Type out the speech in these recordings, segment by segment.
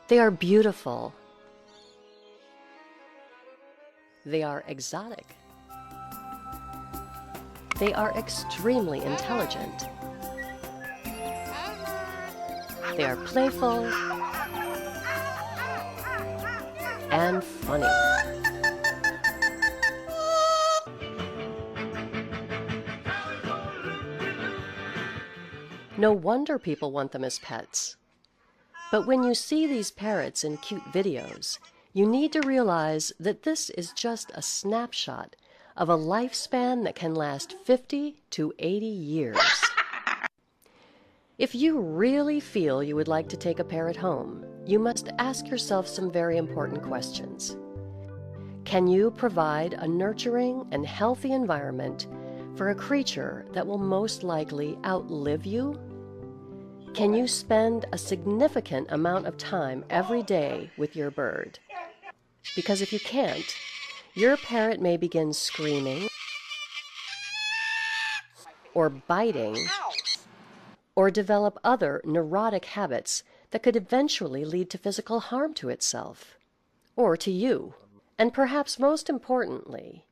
They are beautiful. They are exotic. They are extremely intelligent. They are playful and funny. No wonder people want them as pets. But when you see these parrots in cute videos, you need to realize that this is just a snapshot of a lifespan that can last 50 to 80 years. If you really feel you would like to take a parrot home, you must ask yourself some very important questions. Can you provide a nurturing and healthy environment for a creature that will most likely outlive you? Can you spend a significant amount of time every day with your bird? Because if you can't, your parrot may begin screaming, or biting, or develop other neurotic habits that could eventually lead to physical harm to itself, or to you. And perhaps most importantly,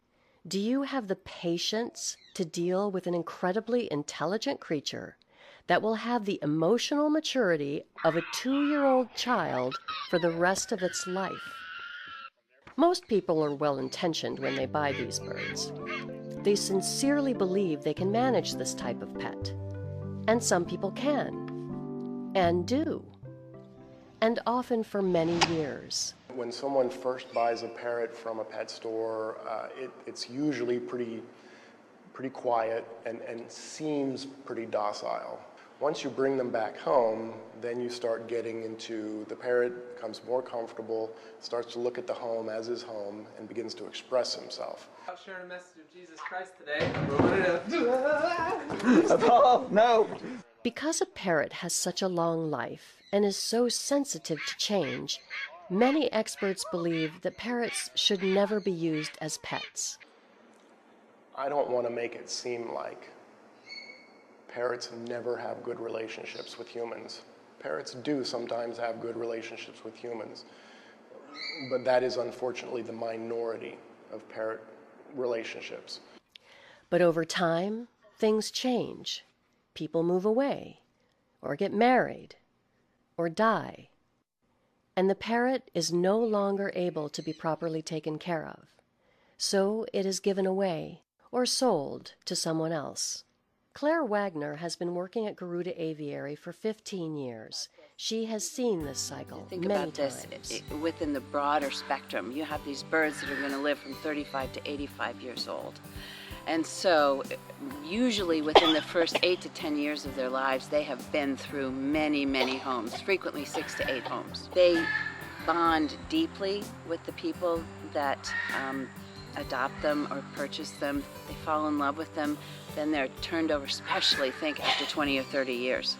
do you have the patience to deal with an incredibly intelligent creature that will have the emotional maturity of a 2-year-old child for the rest of its life? Most people are well-intentioned when they buy these birds. They sincerely believe they can manage this type of pet. And some people can, and do, and often for many years. When someone first buys a parrot from a pet store, it's usually pretty quiet and seems pretty docile. Once you bring them back home, then you start getting into the parrot, becomes more comfortable, starts to look at the home as his home, and begins to express himself. I'm sharing a message of Jesus Christ today. No! Because a parrot has such a long life and is so sensitive to change, many experts believe that parrots should never be used as pets. I don't want to make it seem like parrots never have good relationships with humans. Parrots do sometimes have good relationships with humans, but that is unfortunately the minority of parrot relationships. But over time, things change. People move away, or get married, or die, and the parrot is no longer able to be properly taken care of. So it is given away or sold to someone else. Claire Wagner has been working at Garuda Aviary for 15 years. She has seen this cycle Think many about this times. within the broader spectrum. You have these birds that are going to live from 35 to 85 years old. And so usually within the first 8 to 10 years of their lives, they have been through many, many homes, frequently 6 to 8 homes. They bond deeply with the people that adopt them or purchase them. They fall in love with them. Then they're turned over, especially think after 20 or 30 years.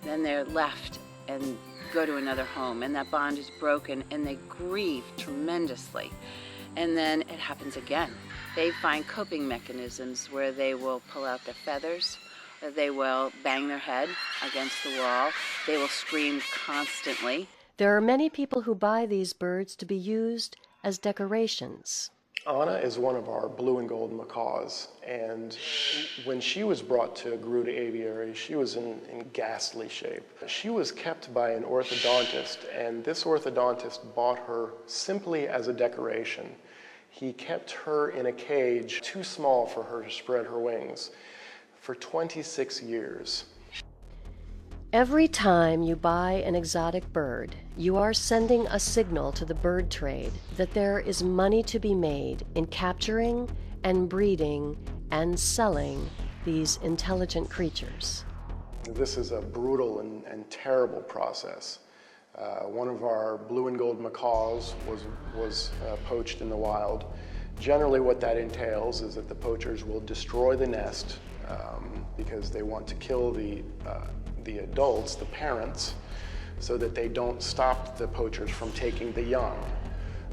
Then they're left and go to another home, and that bond is broken, and they grieve tremendously. And then it happens again. They find coping mechanisms where they will pull out their feathers, or they will bang their head against the wall. They will scream constantly. There are many people who buy these birds to be used as decorations. Anna is one of our blue and gold macaws, and when she was brought to Garuda Aviary, she was in ghastly shape. She was kept by an orthodontist, and this orthodontist bought her simply as a decoration. He kept her in a cage too small for her to spread her wings for 26 years. Every time you buy an exotic bird, you are sending a signal to the bird trade that there is money to be made in capturing and breeding and selling these intelligent creatures. This is a brutal and terrible process. One of our blue and gold macaws was poached in the wild. Generally what that entails is that the poachers will destroy the nest because they want to kill the adults, the parents, so that they don't stop the poachers from taking the young.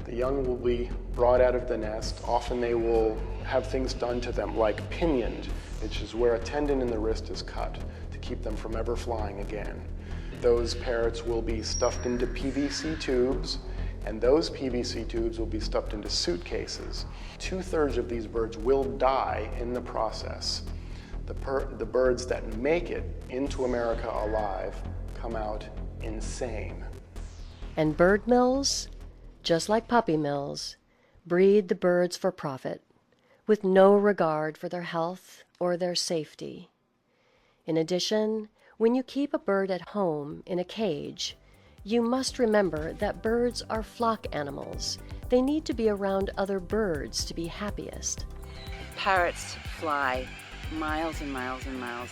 The young will be brought out of the nest. Often they will have things done to them like pinioned, which is where a tendon in the wrist is cut to keep them from ever flying again. Those parrots will be stuffed into PVC tubes, and those PVC tubes will be stuffed into suitcases. 2/3 of these birds will die in the process. The birds that make it into America alive come out insane. And bird mills, just like puppy mills, breed the birds for profit, with no regard for their health or their safety. In addition, when you keep a bird at home in a cage, you must remember that birds are flock animals. They need to be around other birds to be happiest. Parrots fly miles and miles and miles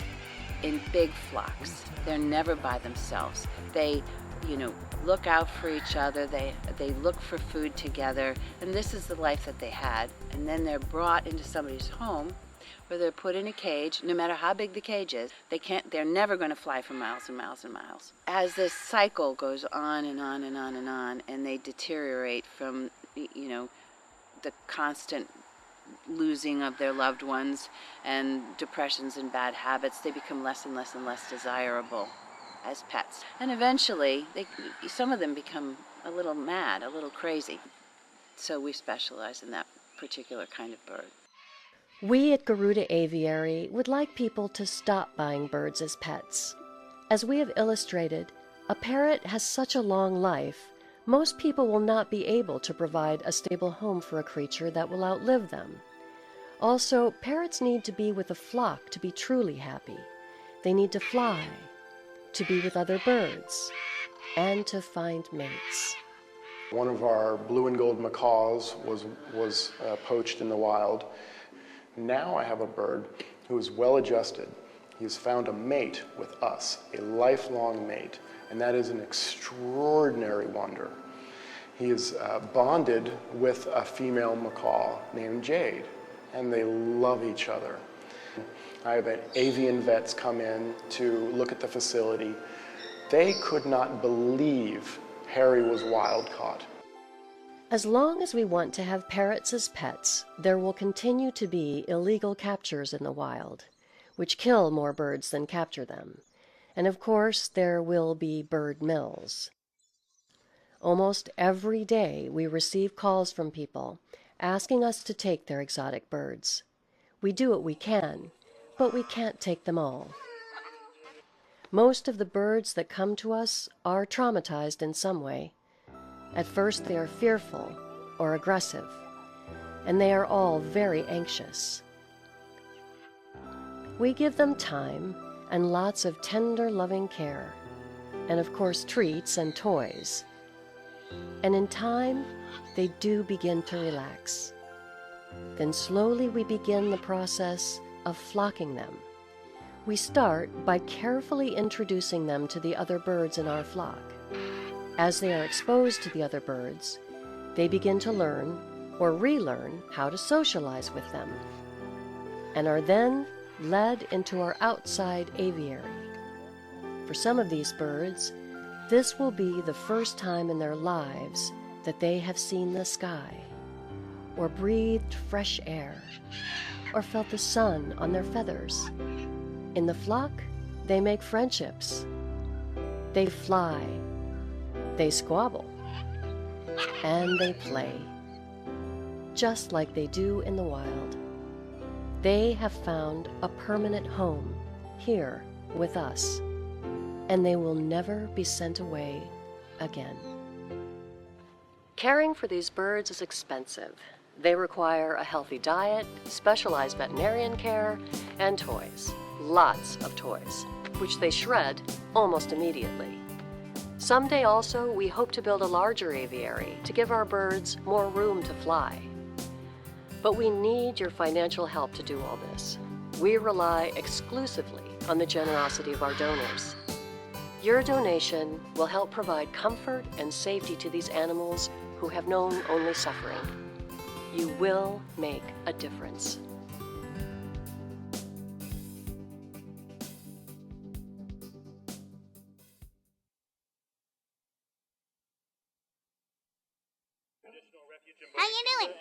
in big flocks. They're never by themselves. They, look out for each other. They look for food together, and this is the life that they had. And then they're brought into somebody's home where they're put in a cage. No matter how big the cage is, they're never going to fly for miles and miles and miles. As this cycle goes on and on and on and on, and they deteriorate from, the constant losing of their loved ones and depressions and bad habits, they become less and less and less desirable as pets. And eventually, some of them become a little mad, a little crazy. So we specialize in that particular kind of bird. We at Garuda Aviary would like people to stop buying birds as pets. As we have illustrated, a parrot has such a long life, most people will not be able to provide a stable home for a creature that will outlive them. Also, parrots need to be with a flock to be truly happy. They need to fly, to be with other birds, and to find mates. One of our blue and gold macaws was poached in the wild. Now I have a bird who is well adjusted. He has found a mate with us, a lifelong mate, and that is an extraordinary wonder. He is bonded with a female macaw named Jade, and they love each other. I have avian vets come in to look at the facility. They could not believe Harry was wild caught. As long as we want to have parrots as pets, there will continue to be illegal captures in the wild, which kill more birds than capture them. And of course, there will be bird mills. Almost every day we receive calls from people asking us to take their exotic birds. We do what we can, but we can't take them all. Most of the birds that come to us are traumatized in some way. At first they are fearful or aggressive, and they are all very anxious. We give them time and lots of tender, loving care, and of course treats and toys. And in time, they do begin to relax. Then slowly we begin the process of flocking them. We start by carefully introducing them to the other birds in our flock. As they are exposed to the other birds, they begin to learn or relearn how to socialize with them, and are then led into our outside aviary. For some of these birds, this will be the first time in their lives that they have seen the sky, or breathed fresh air, or felt the sun on their feathers. In the flock, they make friendships. They fly, they squabble, and they play, just like they do in the wild. They have found a permanent home here with us, and they will never be sent away again. Caring for these birds is expensive. They require a healthy diet, specialized veterinarian care, and toys. Lots of toys, which they shred almost immediately. Someday also, we hope to build a larger aviary to give our birds more room to fly. But we need your financial help to do all this. We rely exclusively on the generosity of our donors. Your donation will help provide comfort and safety to these animals who have known only suffering. You will make a difference. How you doing?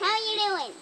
How you doing?